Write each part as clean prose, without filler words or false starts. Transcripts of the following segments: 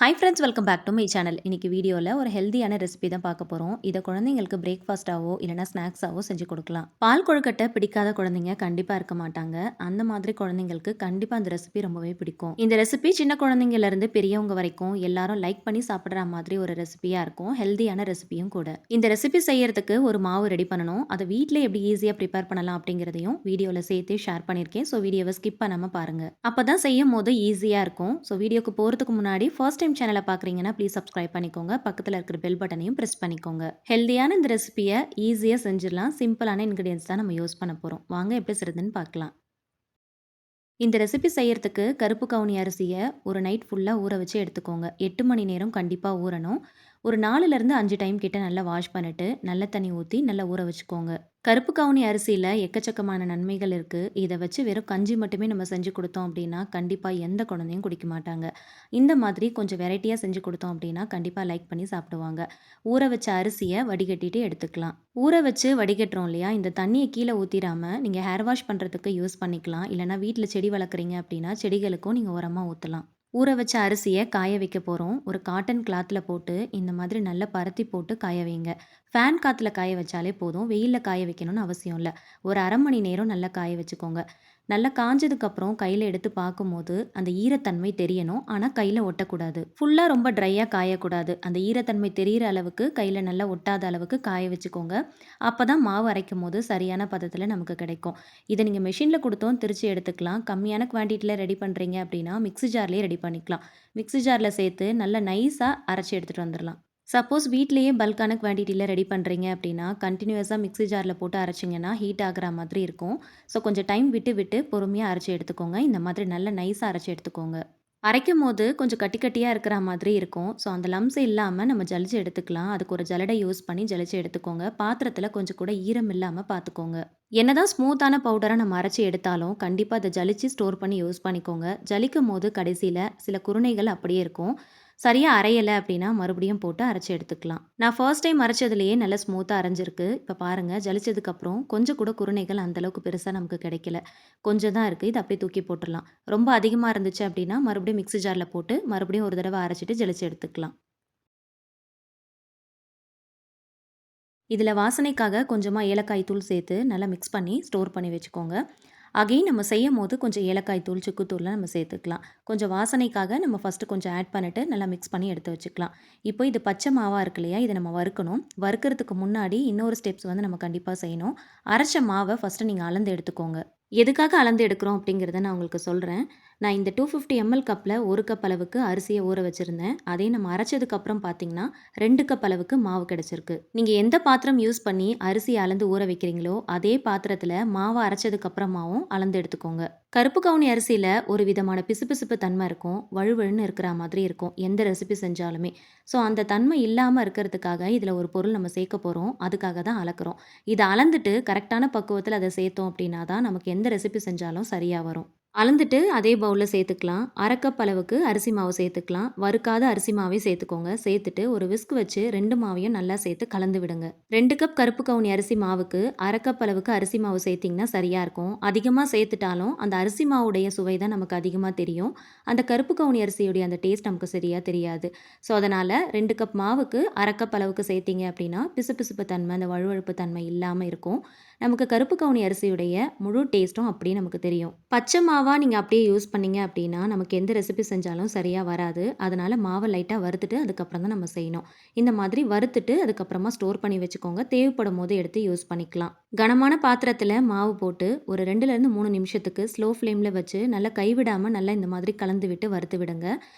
Hi friends, welcome back to my channel. இன்னைக்கு வீடியோவில் ஒரு ஹெல்தியான ரெசிபி தான் பார்க்க போகிறோம். இதை குழந்தைங்களுக்கு பிரேக்ஃபாஸ்ட்டாவோ இல்லைனா ஸ்நாக்ஸாவோ செஞ்சு கொடுக்கலாம். பால் கொழுக்கட்டை பிடிக்காத குழந்தைங்க கண்டிப்பாக இருக்க மாட்டாங்க. அந்த மாதிரி குழந்தைங்களுக்கு கண்டிப்பாக அந்த ரெசிபி ரொம்பவே பிடிக்கும். இந்த ரெசிபி சின்ன குழந்தைங்கலேருந்து பெரியவங்க வரைக்கும் எல்லாரும் லைக் பண்ணி சாப்பிட்ற மாதிரி ஒரு ரெசிபியாக இருக்கும். ஹெல்தியான ரெசிபியும் கூட. இந்த ரெசிபி செய்யறதுக்கு ஒரு மாவு ரெடி பண்ணணும். அதை வீட்டில் எப்படி ஈஸியாக ப்ரிப்பேர் பண்ணலாம் அப்படிங்கிறதையும் வீடியோவில் சேர்த்து ஷேர் பண்ணியிருக்கேன். ஸோ வீடியோவை ஸ்கிப் பண்ணாமல் பாருங்கள். அப்போ தான் செய்யும் போது ஈஸியாக இருக்கும். ஸோ வீடியோக்கு போகிறதுக்கு முன்னாடி ஃபர்ஸ்ட் சேனலை பார்க்குறீங்கன்னா ப்ளீஸ் சப்ஸ்கிரைப் பண்ணிக்கோங்க. பக்கத்தில் இருக்கிற பெல் பட்டனையும் ப்ரெஸ் பண்ணிக்கோங்க. ஹெல்தியான இந்த ரெசிபியை ஈஸியாக செஞ்சிடலாம். சிம்பிளான இன்கிரியன்ஸ் தான் நம்ம யூஸ் பண்ண போகிறோம். வாங்க எப்படி செய்யுதுன்னு பார்க்கலாம். இந்த ரெசிபி செய்யறதுக்கு கருப்பு கவுனி அரிசியை ஒரு நைட் ஃபுல்லாக ஊற வச்சு எடுத்துக்கோங்க. 8 மணி நேரம் கண்டிப்பாக ஊறணும். ஒரு 4லேருந்து 5 டைம் கிட்ட நல்லா வாஷ் பண்ணிட்டு நல்ல தண்ணி ஊற்றி நல்லா ஊற வச்சுக்கோங்க. கருப்பு கவுனி அரிசியில் எக்கச்சக்கமான நன்மைகள் இருக்குது. இதை வச்சு வெறும் கஞ்சி மட்டுமே நம்ம செஞ்சு கொடுத்தோம் அப்படின்னா கண்டிப்பாக எந்த குழந்தையும் குடிக்க மாட்டாங்க. இந்த மாதிரி கொஞ்சம் வெரைட்டியாக செஞ்சு கொடுத்தோம் அப்படின்னா கண்டிப்பாக லைக் பண்ணி சாப்பிடுவாங்க. ஊற வச்ச அரிசியை வடிகட்டிட்டு எடுத்துக்கலாம். ஊற வச்சு வடிகட்டுறோம் இல்லையா, இந்த தண்ணியை கீழே ஊற்றிடாமல் நீங்கள் ஹேர் வாஷ் பண்ணுறதுக்கு யூஸ் பண்ணிக்கலாம். இல்லைனா வீட்டில் செடி வளர்க்குறீங்க அப்படின்னா செடிகளுக்கும் நீங்கள் உரமாக ஊற்றலாம். ஊற வச்ச அரிசியை காய வைக்க போகிறோம். ஒரு காட்டன் கிளாத்தில் போட்டு இந்த மாதிரி நல்லா பருத்தி போட்டு காய வைங்க. ஃபேன் காற்றுல காய வச்சாலே போதும். வெயிலில் காய வைக்கணும்னு அவசியம் இல்லை. ஒரு அரை மணி நேரம் நல்லா காய வச்சுக்கோங்க. நல்லா காஞ்சதுக்கப்புறம் கையில் எடுத்து பார்க்கும்போது அந்த ஈரத்தன்மை தெரியணும். ஆனால் கையில் ஒட்டக்கூடாது. ஃபுல்லாக ரொம்ப ட்ரையாக காயக்கூடாது. அந்த ஈரத்தன்மை தெரிகிற அளவுக்கு கையில் நல்லா ஒட்டாத அளவுக்கு காய வச்சுக்கோங்க. அப்போ தான் மாவு அரைக்கும் போது சரியான பதத்தில் நமக்கு கிடைக்கும். இதை நீங்கள் மெஷினில் கொடுத்தோம் திரிச்சு எடுத்துக்கலாம். கம்மியான குவான்டிட்டியில் ரெடி பண்ணுறீங்க அப்படின்னா மிக்ஸி ஜார்லேயே ரெடி பண்ணிக்கலாம். மிக்ஸி ஜாரில் சேர்த்து நல்லா நைஸாக அரைச்சி எடுத்துகிட்டு வந்துடலாம். சப்போஸ் வீட்லேயே பல்கான குவான்டிட்டியில் ரெடி பண்ணுறீங்க அப்படின்னா கண்டினியூஸாக மிக்ஸி ஜாரில் போட்டு அரைச்சிங்கன்னா ஹீட் ஆகிற மாதிரி இருக்கும். ஸோ கொஞ்சம் டைம் விட்டு விட்டு பொறுமையாக அரைச்சி எடுத்துக்கோங்க. இந்த மாதிரி நல்ல நைஸாக அரைச்சி எடுத்துக்கோங்க. அரைக்கும் போது கொஞ்சம் கட்டி கட்டியாக இருக்கிற மாதிரி இருக்கும். ஸோ அந்த லம்ஸ் இல்லாமல் நம்ம ஜலிச்சு எடுத்துக்கலாம். அதுக்கு ஒரு ஜலடை யூஸ் பண்ணி ஜலிச்சு எடுத்துக்கோங்க. பாத்திரத்தில் கொஞ்சம் கூட ஈரம் இல்லாமல் பார்த்துக்கோங்க. என்னதான் ஸ்மூத்தான பவுடராக நம்ம அரைச்சி எடுத்தாலும் கண்டிப்பாக அதை ஜலிச்சு ஸ்டோர் பண்ணி யூஸ் பண்ணிக்கோங்க. ஜலிக்கும் போது கடைசியில் சில குருணைகள் அப்படியே இருக்கும். சரியாக அரையலை அப்படின்னா மறுபடியும் போட்டு அரைச்சி எடுத்துக்கலாம். நான் ஃபர்ஸ்ட் டைம் அரைச்சதுலேயே நல்லா ஸ்மூத்தாக அரைஞ்சிருக்கு. இப்போ பாருங்கள், ஜலிச்சதுக்கப்புறம் கொஞ்சம் கூட குருணைகள் அந்தளவுக்கு பெருசாக நமக்கு கிடைக்கல. கொஞ்சம் தான் இருக்குது. இது அப்படியே தூக்கி போட்டுடலாம். ரொம்ப அதிகமாக இருந்துச்சு அப்படின்னா மறுபடியும் மிக்ஸி ஜாரில் போட்டு மறுபடியும் ஒரு தடவை அரைச்சிட்டு ஜலிச்சு எடுத்துக்கலாம். இதில் வாசனைக்காக கொஞ்சமாக ஏலக்காய் தூள் சேர்த்து நல்லா மிக்ஸ் பண்ணி ஸ்டோர் பண்ணி வச்சுக்கோங்க. அகைன் நம்ம செய்யும்போது கொஞ்சம் ஏலக்காய் தூள், சுக்குத்தூள்லாம் நம்ம சேர்த்துக்கலாம். கொஞ்சம் வாசனைக்காக நம்ம ஃபஸ்ட்டு கொஞ்சம் ஆட் பண்ணிட்டு நல்லா மிக்ஸ் பண்ணி எடுத்து வச்சுக்கலாம். இப்போ இது பச்சை மாவா இருக்கு இல்லையா, இதை நம்ம வறுக்கணும். வறுக்கிறதுக்கு முன்னாடி இன்னொரு ஸ்டெப்ஸ் வந்து நம்ம கண்டிப்பாக செய்யணும். அரைச்ச மாவை ஃபஸ்ட்டு நீங்கள் அளந்து எடுத்துக்கோங்க. எதுக்காக அளந்து எடுக்கிறோம் அப்படிங்கிறத நான் உங்களுக்கு சொல்கிறேன். நான் இந்த 250 ml கப்பில் 1 கப் அளவுக்கு அரிசியை ஊற வச்சுருந்தேன். அதே நம்ம அரைச்சதுக்கப்புறம் பார்த்தீங்கன்னா 2 கப் அளவுக்கு மாவு கிடச்சிருக்கு. நீங்கள் எந்த பாத்திரம் யூஸ் பண்ணி அரிசியை அளந்து ஊற வைக்கிறீங்களோ அதே பாத்திரத்தில் மாவை அரைச்சதுக்கப்புறமாவும் அளந்து எடுத்துக்கோங்க. கருப்பு கவுனி அரிசியில் ஒரு விதமான பிசுபிசுப்பு தன்மை இருக்கும். வழுவழுன்னு இருக்கிற மாதிரி இருக்கும் எந்த ரெசிபி செஞ்சாலுமே. ஸோ அந்த தன்மை இல்லாமல் இருக்கிறதுக்காக இதில் ஒரு பொருள் நம்ம சேர்க்க போகிறோம். அதுக்காக தான் அளக்குறோம். இதை அளந்துட்டு கரெக்டான பக்குவத்தில் அதை சேர்த்தோம் அப்படின்னா தான் நமக்கு எந்த ரெசிபி செஞ்சாலும் சரியாக வரும். அளந்துட்டு அதே பவுலில் சேர்த்துக்கலாம். 1/2 கப் அளவுக்கு அரிசி மாவு சேர்த்துக்கலாம். வறுக்காத அரிசி மாவே சேர்த்துக்கோங்க. சேர்த்துட்டு ஒரு விஸ்க் வச்சு 2 மாவையும் நல்லா சேர்த்து கலந்து விடுங்க. 2 கப் கருப்பு கவுனி அரிசி மாவுக்கு 1/2 கப் அளவுக்கு அரிசி மாவு சேர்த்திங்கன்னா சரியாக இருக்கும். அதிகமாக சேர்த்துட்டாலும் அந்த அரிசி மாவுடைய சுவை தான் நமக்கு அதிகமாக தெரியும். அந்த கருப்பு கவுனி அரிசியுடைய அந்த டேஸ்ட் நமக்கு சரியாக தெரியாது. ஸோ அதனால் 2 கப் மாவுக்கு 1/2 கப் அளவுக்கு சேர்த்திங்க அப்படின்னா பிசுபிசுப்பு தன்மை, அந்த வழுவழுப்பு தன்மை இல்லாமல் இருக்கும். நமக்கு கருப்பு கவுனி அரிசியுடைய முழு டேஸ்ட்டும் அப்படியே நமக்கு தெரியும். பச்சை மாவா நீங்கள் அப்படியே யூஸ் பண்ணீங்க அப்படின்னா நமக்கு எந்த ரெசிபி செஞ்சாலும் சரியாக வராது. அதனால் மாவை லைட்டாக வறுத்துட்டு அதுக்கப்புறம் தான் நம்ம செய்யணும். இந்த மாதிரி வறுத்துட்டு அதுக்கப்புறமா ஸ்டோர் பண்ணி வச்சுக்கோங்க. தேவைப்படும் போது எடுத்து யூஸ் பண்ணிக்கலாம். கனமான பாத்திரத்தில் மாவு போட்டு ஒரு 2லேருந்து 3 நிமிஷத்துக்கு ஸ்லோ ஃப்ளேமில் வச்சு நல்லா கைவிடாமல் நல்லா இந்த மாதிரி கலந்து விட்டு வறுத்து விடுங்க.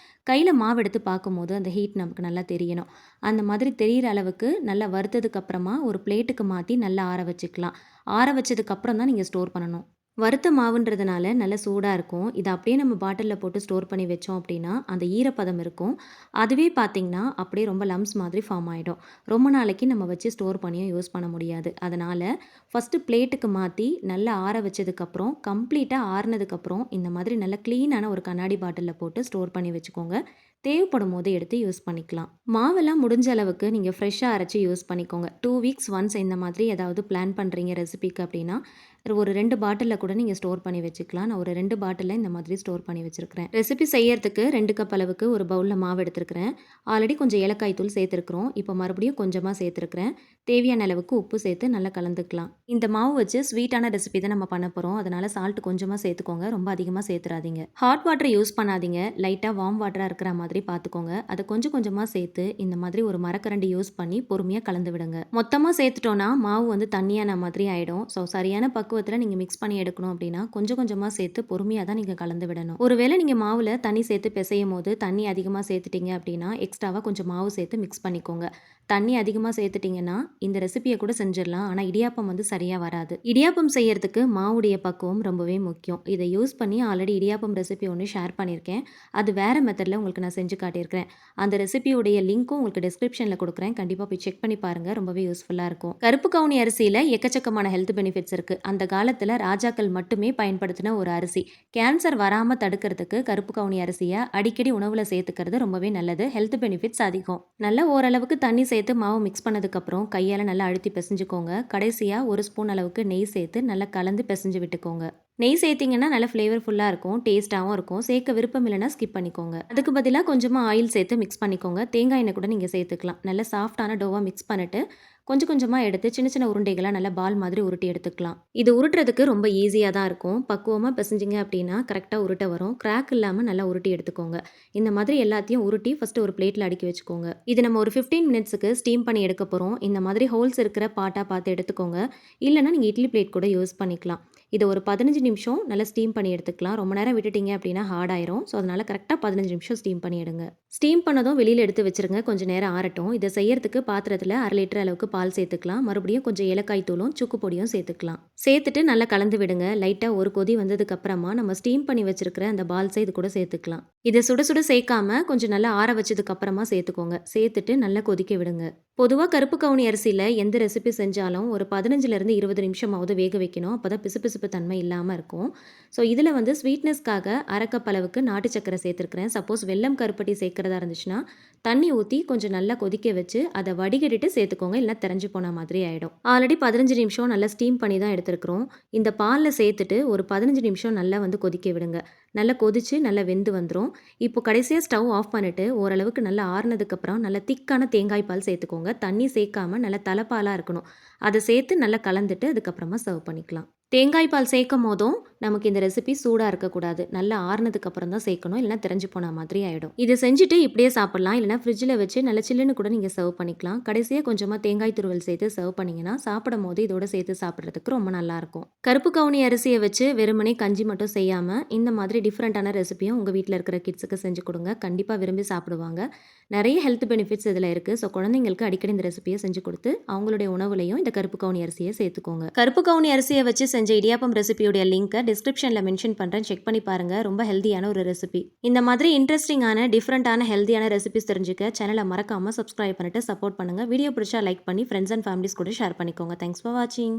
கையில் மாவு எடுத்து பார்க்கும்போது அந்த ஹீட் நமக்கு நல்லா தெரியணும். அந்த மாதிரி தெரிகிற அளவுக்கு நல்லா வறுத்ததுக்கப்புறமா ஒரு பிளேட்டுக்கு மாற்றி நல்லா ஆற வச்சுக்கலாம். ஆற வச்சதுக்கப்புறம் தான் நீங்கள் ஸ்டோர் பண்ணணும். வறுத்த மாவுன்றதுனால நல்ல சூடாக இருக்கும். இதை அப்படியே நம்ம பாட்டிலில் போட்டு ஸ்டோர் பண்ணி வச்சோம் அப்படின்னா அந்த ஈரப்பதம் இருக்கும். அதுவே பார்த்திங்கன்னா அப்படியே ரொம்ப லம்ஸ் மாதிரி ஃபார்ம் ஆகிடும். ரொம்ப நாளைக்கு நம்ம வச்சு ஸ்டோர் பண்ணியும் யூஸ் பண்ண முடியாது. அதனால் ஃபஸ்ட்டு பிளேட்டுக்கு மாற்றி நல்லா ஆற வச்சதுக்கப்புறம் கம்ப்ளீட்டாக ஆறுனதுக்கப்புறம் இந்த மாதிரி நல்ல க்ளீனான ஒரு கண்ணாடி பாட்டிலில் போட்டு ஸ்டோர் பண்ணி வச்சுக்கோங்க. தேவைப்படும் போது எடுத்து யூஸ் பண்ணிக்கலாம். மாவெல்லாம் முடிஞ்ச அளவுக்கு நீங்கள் ஃப்ரெஷ்ஷாக அரைச்சி யூஸ் பண்ணிக்கோங்க. 2 வீக்ஸ் ஒன்ஸ் இந்த மாதிரி ஏதாவது பிளான் பண்ணுறீங்க ரெசிபிக்கு அப்படின்னா, ஒரு 2 பாட்டிலில் கூட நீங்கள் ஸ்டோர் பண்ணி வச்சுக்கலாம். நான் ஒரு 2 பாட்டிலில் இந்த மாதிரி ஸ்டோர் பண்ணி வச்சுருக்கிறேன். ரெசிபி செய்யறதுக்கு 2 கப் அளவுக்கு ஒரு பவுலில் மாவு எடுத்துருக்கிறேன். ஆல்ரெடி கொஞ்சம் ஏலக்காய் தூள் சேர்த்துருக்குறோம். இப்போ மறுபடியும் கொஞ்சமாக சேர்த்துருக்கிறேன். தேவையான அளவுக்கு உப்பு சேர்த்து நல்லா கலந்துக்கலாம். இந்த மாவு வச்சு ஸ்வீட்டான ரெசிபி தான் நம்ம பண்ண போகிறோம். அதனால் சால்ட் கொஞ்சமாக சேர்த்துக்கோங்க. ரொம்ப அதிகமாக சேர்த்துறாதீங்க. ஹாட் வாட்டர் யூஸ் பண்ணாதீங்க. லைட்டாக வார்ம் வாட்டராக இருக்கிற மாதிரி பார்த்துக்கோங்க. அதை கொஞ்சம் கொஞ்சமாக சேர்த்து இந்த மாதிரி ஒரு மரக்கரண்டி யூஸ் பண்ணி பொறுமையாக கலந்து விடுங்க. மொத்தமாக சேர்த்துட்டோன்னா மாவு வந்து தண்ணியான மாதிரி ஆகிடும். ஸோ சரியான பக்குவத்தில் நீங்கள் மிக்ஸ் பண்ணி எடுக்கணும் அப்படின்னா கொஞ்சம் கொஞ்சமாக சேர்த்து பொறுமையாக தான் நீங்கள் கலந்து விடணும். ஒருவேளை நீங்கள் மாவில் தண்ணி சேர்த்து பிசையும் போது தண்ணி அதிகமாக சேர்த்துட்டீங்க அப்படின்னா எக்ஸ்ட்ராவாக கொஞ்சம் மாவு சேர்த்து மிக்ஸ் பண்ணிக்கோங்க. தண்ணி அதிகமாக சேர்த்துட்டிங்கன்னா இந்த ரெசிபியை கூட செஞ்சிடலாம். ஆனால் இடியாப்பம் வந்து சரியாக வராது. இடியாப்பம் செய்யறதுக்கு மாவுடைய பக்குவம் ரொம்பவே முக்கியம். இதை யூஸ் பண்ணி ஆல்ரெடி இடியாப்பம் ரெசிபி ஒன்று ஷேர் பண்ணியிருக்கேன். அது வேறு மெத்தடில் உங்களுக்கு நான் செஞ்சு காட்டியிருக்கிறேன். அந்த ரெசிபியோடைய லிங்க்கும் உங்களுக்கு டிஸ்கிரிப்ஷனில் கொடுக்குறேன். கண்டிப்பாக போய் செக் பண்ணி பாருங்கள். ரொம்பவே யூஸ்ஃபுல்லாக இருக்கும். கருப்பு கவுனி அரிசியில் எக்கச்சக்கமான ஹெல்த் பெனிஃபிட்ஸ் இருக்குது. அந்த காலத்தில் ராஜாக்கள் மட்டுமே பயன்படுத்தின ஒரு அரிசி. கேன்சர் வராமல் தடுக்கிறதுக்கு கருப்பு கவுனி அரிசியை அடிக்கடி உணவில் சேர்த்துக்கிறது ரொம்பவே நல்லது. ஹெல்த் பெனிஃபிட்ஸ் அதிகம். நல்லா ஓரளவுக்கு தண்ணி சேர்த்து மாவு மிக்ஸ் பண்ணதுக்கப்புறம் கையால் நல்லா அழுத்தி பிசைஞ்சுக்கோங்க. கடைசியாக 1 ஸ்பூன் அளவுக்கு நெய் சேர்த்து நல்லா கலந்து பிசைஞ்சு விட்டுக்கோங்க. நெய் சேர்த்திங்கன்னா நல்லா ஃப்ளேவர்ஃபுல்லாக இருக்கும், டேஸ்ட்டாகவும் இருக்கும். சேர்க்க விருப்பம் இல்லைன்னா ஸ்கிப் பண்ணிக்கோங்க. அதுக்கு பதிலாக கொஞ்சமாக ஆயில் சேர்த்து மிக்ஸ் பண்ணிக்கோங்க. தேங்காய் எண்ணெய் கூட நீங்கள் சேர்த்துக்கலாம். நல்லா சாஃப்டான டோவாக மிக்ஸ் பண்ணிட்டு கொஞ்சம் கொஞ்சமாக எடுத்து சின்ன சின்ன உருண்டைகளாக நல்லா பால் மாதிரி உருட்டி எடுத்துக்கலாம். இது உருட்டுறதுக்கு ரொம்ப ஈஸியாக தான் இருக்கும். பக்குவமாக பிசைஞ்சிங்க அப்படின்னா கரெக்டாக உருட்ட வரும். கிராக் இல்லாமல் நல்லா உருட்டி எடுத்துக்கோங்க. இந்த மாதிரி எல்லாத்தையும் உருட்டி ஃபஸ்ட்டு ஒரு பிளேட்டில் அடுக்கி வச்சுக்கோங்க. இது நம்ம ஒரு 15 மினிட்ஸுக்கு ஸ்டீம் பண்ணி எடுக்க போகிறோம். இந்த மாதிரி ஹோல்ஸ் இருக்கிற பாட்டாக பார்த்து எடுத்துக்கோங்க. இல்லைனா நீங்கள் இட்லி பிளேட் கூட யூஸ் பண்ணிக்கலாம். இதை ஒரு 15 நிமிஷம் நல்லா ஸ்டீம் பண்ணி எடுத்துக்கலாம். ரொம்ப நேரம் விட்டுட்டீங்க அப்படின்னா ஹார்ட் ஆயிரும். ஸோ அதனால் கரெக்டாக 15 நிமிஷம் ஸ்டீம் பண்ணி எடுங்க. ஸ்டீம் பண்ணதும் வெளியில் எடுத்து வச்சுருங்க. கொஞ்சம் நேரம் ஆறட்டும். இதை செய்யறதுக்கு பாத்திரத்தில் 1/2 லிட்டர் அளவுக்கு பால் சேர்த்துக்கலாம். மறுபடியும் கொஞ்சம் ஏலக்காய் தூளும் சுக்கு பொடியும் சேர்த்துக்கலாம். சேர்த்துட்டு நல்லா கலந்து விடுங்க. லைட்டாக ஒரு கொதி வந்ததுக்கு அப்புறமா நம்ம ஸ்டீம் பண்ணி வச்சிருக்கிற அந்த பால்ஸை இது கூட சேர்த்துக்கலாம். இதை சுட சுட சேர்க்காம கொஞ்சம் நல்லா ஆற வச்சதுக்கு அப்புறமா சேர்த்துக்கோங்க. சேர்த்துட்டு நல்லா கொதிக்க விடுங்க. பொதுவாக கருப்பு கவுனி அரிசியில் எந்த ரெசிபி செஞ்சாலும் ஒரு 15லேருந்து 20 நிமிஷமாவது வேக வைக்கணும். அப்போ தான் பிசுபிசுப்பு தன்மை இல்லாமல் இருக்கும். ஸோ இதில் வந்து ஸ்வீட்னஸ்க்காக 1/2 கப் அளவுக்கு நாட்டு சக்கரை சேர்த்துருக்கிறேன். சப்போஸ் வெல்லம் கருப்பட்டி சேர்க்குறதா இருந்துச்சுன்னா தண்ணி ஊற்றி கொஞ்சம் நல்லா கொதிக்க வச்சு அதை வடிகட்டிட்டு சேர்த்துக்கோங்க. இல்லைனா தெரிஞ்சு போன மாதிரி ஆகிடும். ஆல்ரெடி 15 நிமிஷம் நல்லா ஸ்டீம் பண்ணி தான் எடுத்துருக்குறோம். இந்த பாலில் சேர்த்துட்டு ஒரு 15 நிமிஷம் நல்லா வந்து கொதிக்க விடுங்க. நல்லா கொதிச்சு நல்லா வெந்து வந்துடும். இப்போ கடைசியாக ஸ்டவ் ஆஃப் பண்ணிவிட்டு ஓரளவுக்கு நல்லா ஆறுனதுக்கப்புறம் நல்லா திக்கான தேங்காய் பால் சேர்த்துக்கோங்க. தண்ணி சேர்க்காம நல்லா தலைப்பாலாக இருக்கணும். அதை சேர்த்து நல்லா கலந்துட்டு அதுக்கப்புறமா சர்வ் பண்ணிக்கலாம். தேங்காய் பால் சேர்க்கும் போதும் நமக்கு இந்த ரெசிபி சூடாக இருக்கக்கூடாது. நல்லா ஆறுனதுக்கு அப்புறம் தான் சேர்க்கணும். இல்லைனா தெரிஞ்சு போன மாதிரி ஆகிடும். இதை செஞ்சுட்டு இப்படியே சாப்பிட்லாம். இல்லைனா ஃப்ரிட்ஜில் வச்சு நல்லா சில்லுன்னு கூட நீங்கள் சர்வ் பண்ணிக்கலாம். கடைசியாக கொஞ்சமாக தேங்காய் துருவல் சேர்த்து சர்வ் பண்ணிங்கன்னா சாப்பிடும் போது இதோட சேர்த்து சாப்பிட்றதுக்கு ரொம்ப நல்லாயிருக்கும். கருப்பு கவுனி அரிசியை வச்சு வெறுமனே கஞ்சி மட்டும் செய்யாமல் இந்த மாதிரி டிஃப்ரெண்ட்டான ரெசிபியும் உங்கள் வீட்டில் இருக்கிற கிட்ஸுக்கு செஞ்சு கொடுங்க. கண்டிப்பாக விரும்பி சாப்பிடுவாங்க. நிறைய ஹெல்த் பெனிஃபிட்ஸ் இதில் இருக்குது. ஸோ குழந்தைங்களுக்கு அடிக்கடி இந்த ரெசிபியை செஞ்சு கொடுத்து அவங்களுடைய உணவுலையும் இந்த கருப்பு கவுனி அரிசியை சேர்த்துக்கோங்க. கருப்பு கவுனி அரிசியை வச்சு செஞ்ச இடியாப்பம் ரெசிபியோடைய லிங்க்கை டிஸ்கிரிப்ஷனில் மென்ஷன் பண்ணுறேன். செக் பண்ணி பாருங்கள். ரொம்ப ஹெல்த்தியான ஒரு ரெசிபி. இந்த மாதிரி இன்ட்ரெஸ்டிங்கான டிஃப்ரெண்ட்டான ஹெல்த்தியான ரெசிபிஸ் தெரிஞ்சுக்க சேனலை மறக்காமல் சப்ஸ்கிரைப் பண்ணிட்டு சப்போர்ட் பண்ணுங்கள். வீடியோ பிடிச்சா லைக் பண்ணி ஃப்ரெண்ட்ஸ் அண்ட் ஃபேமிலிஸ் கூட ஷேர் பண்ணிக்கோங்க. தேங்க்ஸ் ஃபார் வாட்சிங்.